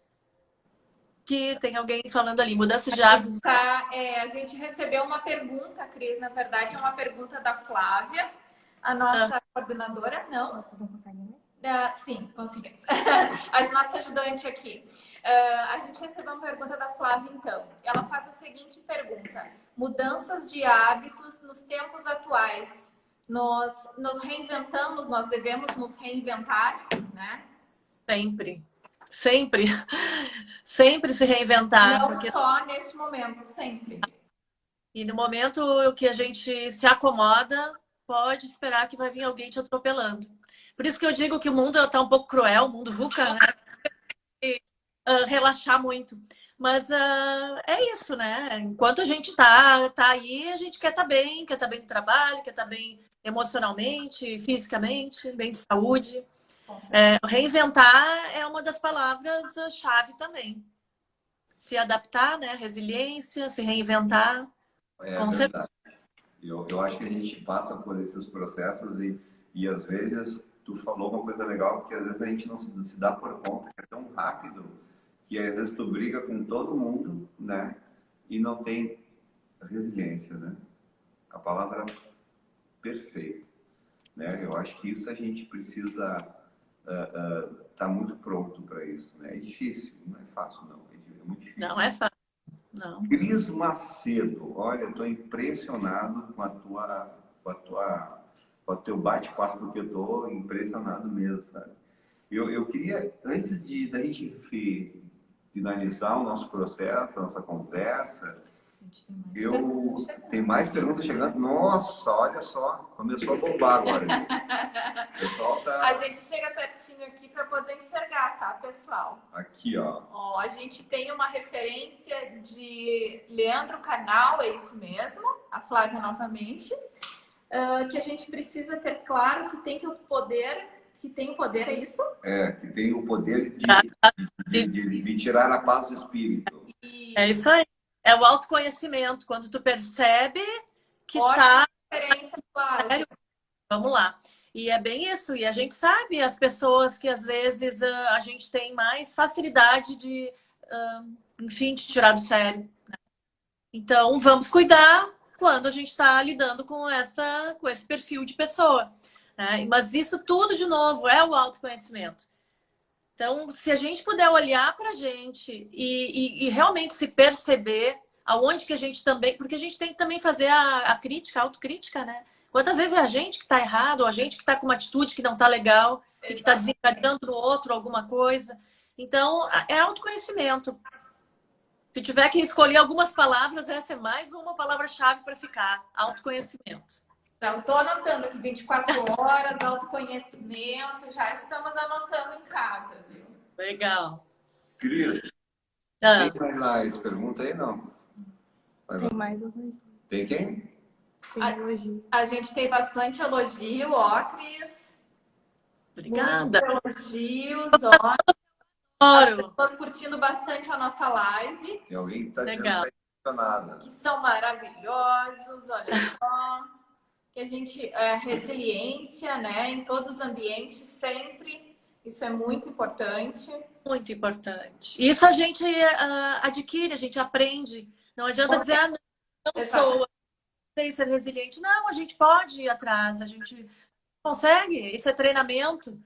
Que tem alguém falando ali, mudança de hábitos. A gente recebeu uma pergunta, Cris, na verdade, é uma pergunta da Flávia, a nossa coordenadora. Não? Vocês não conseguem ler? Sim, conseguimos. A nossa ajudante aqui. A gente recebeu uma pergunta da Flávia, então. Ela faz a seguinte pergunta: mudanças de hábitos nos tempos atuais. Nós nos reinventamos, nós devemos nos reinventar, né? Sempre. Sempre. Sempre se reinventar. Não só nesse momento, sempre. E no momento que a gente se acomoda, pode esperar que vai vir alguém te atropelando. Por isso que eu digo que o mundo está um pouco cruel, o mundo VUCA, né? Relaxar muito. Mas é isso, né? Enquanto a gente tá aí, a gente quer estar bem no trabalho, quer estar bem emocionalmente, fisicamente, bem de saúde. Reinventar é uma das palavras-chave também. Se adaptar, né? Resiliência, se reinventar. Com certeza. Eu acho que a gente passa por esses processos e às vezes tu falou uma coisa legal, que às vezes a gente não se dá por conta, que é tão rápido, que às vezes tu briga com todo mundo, né? E não tem resiliência, né? A palavra perfeita, né? Eu acho que isso a gente precisa tá muito pronto para isso, né? É difícil, não é fácil não, é muito difícil. Não é fácil, não. Cris Macedo, olha, eu estou impressionado com o teu bate-papo, que eu estou impressionado mesmo, sabe? Eu queria, antes da gente finalizar o nosso processo, a nossa conversa, tem mais perguntas chegando. Nossa, olha só, começou a bombar agora. Pessoal tá... A gente chega pertinho aqui para poder enxergar, tá, pessoal? Aqui, ó. Ó, a gente tem uma referência de Leandro Carnal, é isso mesmo, a Flávia novamente, que a gente precisa ter claro que tem o poder, é isso? Que tem o poder de tirar a paz do espírito. É isso aí. É o autoconhecimento, quando tu percebe que tá... Referência, claro. Vamos lá. E é bem isso. E a gente sabe as pessoas que às vezes a gente tem mais facilidade de, enfim, de tirar do sério. Né? Então, vamos cuidar quando a gente está lidando com esse perfil de pessoa. Né? Mas isso tudo, de novo, é o autoconhecimento. Então, se a gente puder olhar para a gente e realmente se perceber aonde que a gente também... Porque a gente tem que também fazer a crítica, a autocrítica, né? Quantas vezes é a gente que está errado, ou a gente que está com uma atitude que não está legal e que está desencadeando no outro alguma coisa. Então, é autoconhecimento. Se tiver que escolher algumas palavras, essa é mais uma palavra-chave para ficar. Autoconhecimento. Então, estou anotando aqui 24 horas, autoconhecimento, já estamos anotando em casa, viu? Legal. Cris, Ah, tem mais pergunta aí, não? Tem mais elogio. Tem quem? Tem elogio. A gente tem bastante elogio, ó, Cris. obrigada. Muitos elogios, ó. As Adoro. pessoas curtindo bastante a nossa live, Tem alguém que está dizendo Legal. que está emocionada. que são maravilhosos, olha só. Que a gente, resiliência, né, em todos os ambientes, sempre. Isso é muito importante. Muito importante. Isso a gente adquire, a gente aprende. Não adianta dizer, ah, não sou, não sei ser resiliente. Não, a gente pode ir atrás, a gente consegue. Isso é treinamento.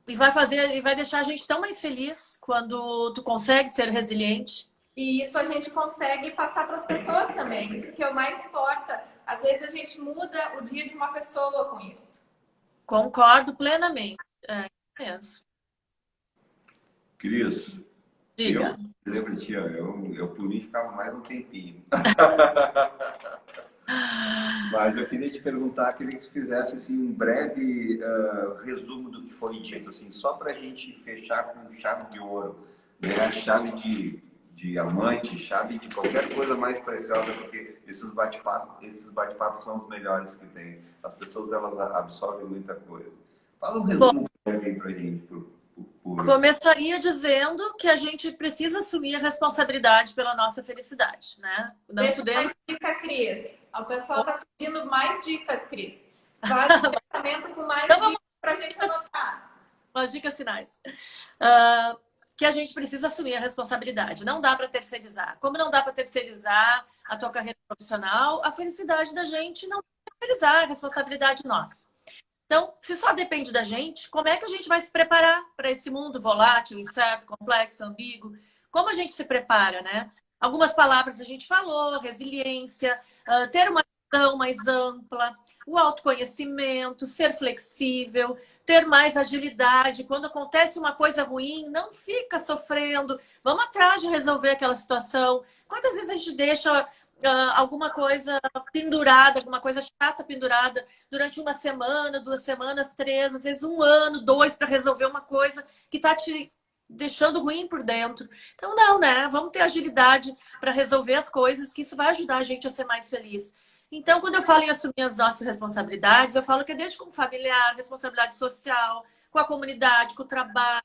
E vai deixar a gente tão mais feliz quando tu consegue ser resiliente. E isso a gente consegue passar para as pessoas também. Isso que é o mais importa. Às vezes a gente muda o dia de uma pessoa com isso. Concordo plenamente. É isso mesmo. Cris, Diga. eu lembro de ti, ó, eu por mim ficava mais um tempinho. Mas eu queria te perguntar, queria que tu fizesse assim, um breve resumo do que foi dito, assim, só para a gente fechar com chave de ouro, né? A chave de diamante, chave de qualquer coisa mais preciosa, porque esses bate-papos são os melhores que tem. As pessoas elas absorvem muita coisa. Fala um resumo breve aí pra gente. Começaria dizendo que a gente precisa assumir a responsabilidade pela nossa felicidade, né? Não Deixa podemos. mais dica, Cris. O pessoal está pedindo mais dicas, Cris. Faz um pensamento com mais Então, dicas para a gente anotar. Umas dicas finais. Que a gente precisa assumir a responsabilidade. Não dá para terceirizar. Como não dá para terceirizar a tua carreira profissional, a felicidade da gente não é terceirizar, a responsabilidade nossa. Então, se só depende da gente, como é que a gente vai se preparar para esse mundo volátil, incerto, complexo, ambíguo? Como a gente se prepara, né? Algumas palavras a gente falou, resiliência, ter uma visão mais ampla, o autoconhecimento, ser flexível, ter mais agilidade. Quando acontece uma coisa ruim, não fica sofrendo. Vamos atrás de resolver aquela situação. Quantas vezes a gente deixa alguma coisa pendurada, alguma coisa chata pendurada durante uma semana, 2 semanas, 3, às vezes 1 ano, 2 para resolver uma coisa que está te deixando ruim por dentro. Então não, né? Vamos ter agilidade para resolver as coisas, que isso vai ajudar a gente a ser mais feliz. Então, quando eu falo em assumir as nossas responsabilidades, eu falo que é desde como familiar, responsabilidade social, com a comunidade, com o trabalho,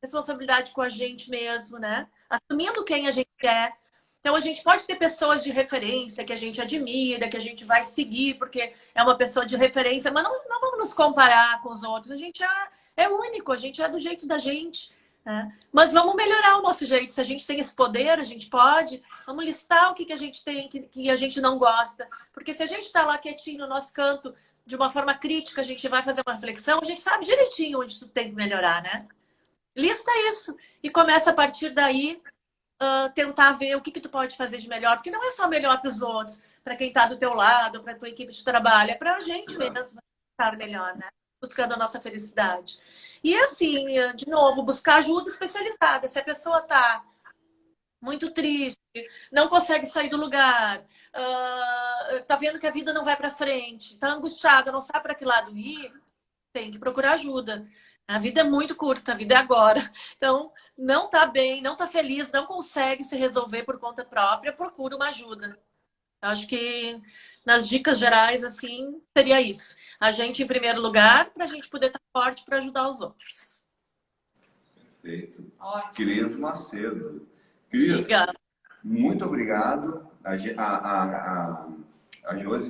responsabilidade com a gente mesmo, né? Assumindo quem a gente é. Então, a gente pode ter pessoas de referência que a gente admira, que a gente vai seguir, porque é uma pessoa de referência, mas não vamos nos comparar com os outros. A gente é único, a gente é do jeito da gente, né? Mas vamos melhorar o nosso jeito. Se a gente tem esse poder, a gente pode. Vamos listar o que a gente tem, que a gente não gosta. Porque se a gente está lá quietinho no nosso canto, de uma forma crítica, a gente vai fazer uma reflexão, a gente sabe direitinho onde tudo tem que melhorar, né? Lista isso e começa a partir daí tentar ver o que tu pode fazer de melhor, porque não é só melhor para os outros, para quem está do teu lado, para a tua equipe de trabalho, é para a gente mesmo estar melhor, né? Buscando a nossa felicidade. E assim, de novo, buscar ajuda especializada. Se a pessoa está muito triste, não consegue sair do lugar, tá vendo que a vida não vai para frente, tá angustiada, não sabe para que lado ir, tem que procurar ajuda. A vida é muito curta, a vida é agora. Então, não tá bem, não tá feliz, não consegue se resolver por conta própria, procura uma ajuda. Eu acho que nas dicas gerais, assim, seria isso. A gente em primeiro lugar, para a gente poder estar forte para ajudar os outros. Perfeito. Ótimo. Cris Macedo. Cris, Diga. muito obrigado. A Josi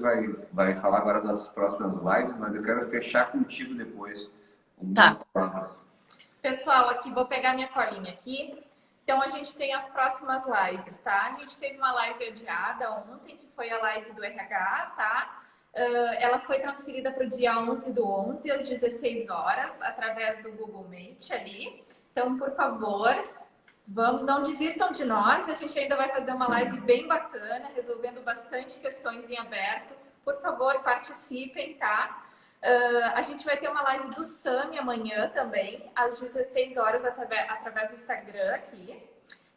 vai falar agora das próximas lives, mas eu quero fechar contigo depois. Tá. Pessoal, aqui vou pegar minha colinha aqui. Então a gente tem as próximas lives, tá? A gente teve uma live adiada ontem, que foi a live do RH, tá? Ela foi transferida para o dia 11/11, às 16 horas, através do Google Meet ali. Então, por favor, não desistam de nós. A gente ainda vai fazer uma live bem bacana, resolvendo bastante questões em aberto por favor, participem, tá? A gente vai ter uma live do Sami amanhã também, às 16 horas, através do Instagram aqui.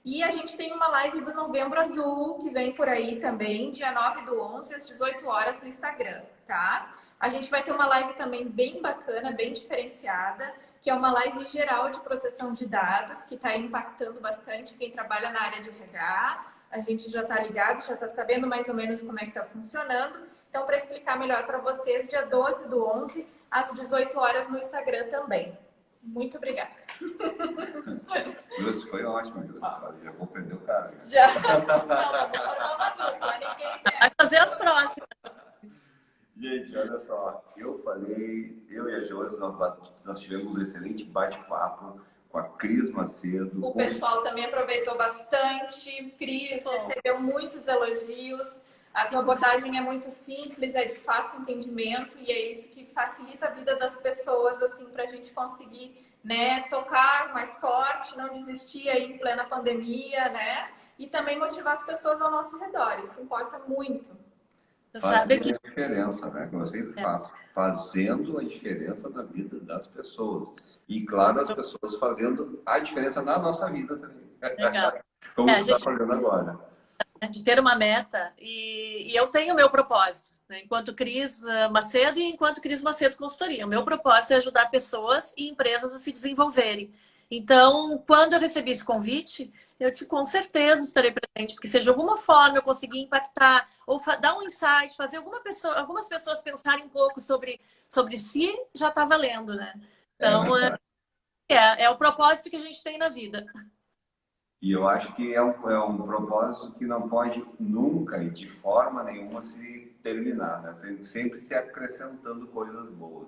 E a gente tem uma live do Novembro Azul, que vem por aí também, dia 9/11, às 18 horas no Instagram, tá? A gente vai ter uma live também bem bacana, bem diferenciada, que é uma live geral de proteção de dados, que está impactando bastante quem trabalha na área de RH. A gente já está ligado, já está sabendo mais ou menos como é que está funcionando. Então, para explicar melhor para vocês, dia 12/11, às 18 horas no Instagram também. Muito obrigada. Isso foi ótimo, Júlio. Já vou prender o cara. Já. Não, vamos formar uma dupla, ninguém quer. Vai fazer as próximas. Gente, olha só, eu e a Josi, nós tivemos um excelente bate-papo com a Cris Macedo. O pessoal também aproveitou bastante. Cris recebeu muitos elogios. A tua abordagem é muito simples, é de fácil entendimento e é isso que facilita a vida das pessoas, assim, para a gente conseguir, né, tocar mais forte, não desistir aí em plena pandemia, né? E também motivar as pessoas ao nosso redor. Isso importa muito. Você sabe que Fazendo a diferença, né? Como eu sempre faço. Fazendo a diferença na vida das pessoas. E, claro, as pessoas fazendo a diferença na nossa vida também. legal. Como a você está gente fazendo agora. de ter uma meta e eu tenho o meu propósito, né? Enquanto Cris Macedo e enquanto Cris Macedo Consultoria. O meu propósito é ajudar pessoas e empresas a se desenvolverem. Então, quando eu recebi esse convite, eu disse, com certeza estarei presente, porque se de alguma forma eu conseguir impactar ou dar um insight, fazer algumas pessoas pensarem um pouco sobre si, já está valendo, né? Então, é o propósito que a gente tem na vida. E eu acho que é um propósito que não pode nunca e de forma nenhuma se terminar, né? Tem sempre se acrescentando coisas boas.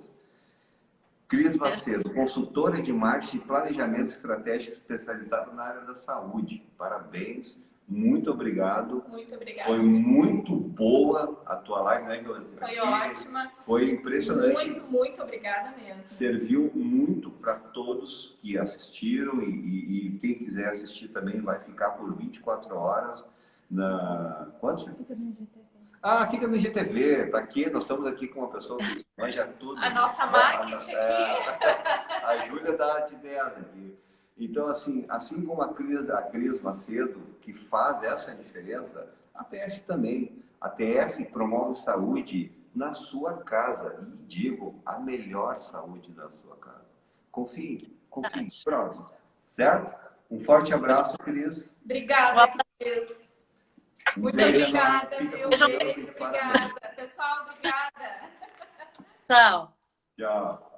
Cris Macedo, consultora de marketing e planejamento estratégico especializada na área da saúde. Parabéns, muito obrigado. Muito obrigada. Foi muito boa a tua live, né, Josi? Foi ótima. Foi impressionante. Muito, muito obrigada mesmo. Serviu muito para todos que assistiram e quem quiser assistir também vai ficar por 24 horas na... Quanto? Fica no IGTV, tá aqui, nós estamos aqui com uma pessoa que manja tudo. A nossa marketing aqui. A Júlia dá de 10 aqui. Então, assim como a Cris Macedo, que faz essa diferença, a TS também. A TS promove saúde na sua casa. E digo, a melhor saúde da sua casa. Confie. Pronto. Certo? Um forte abraço, Cris. Obrigada, Cris. Muito obrigada, Fica viu? com Deus, Beijo, obrigada. Pessoal, obrigada. Tchau. Tchau.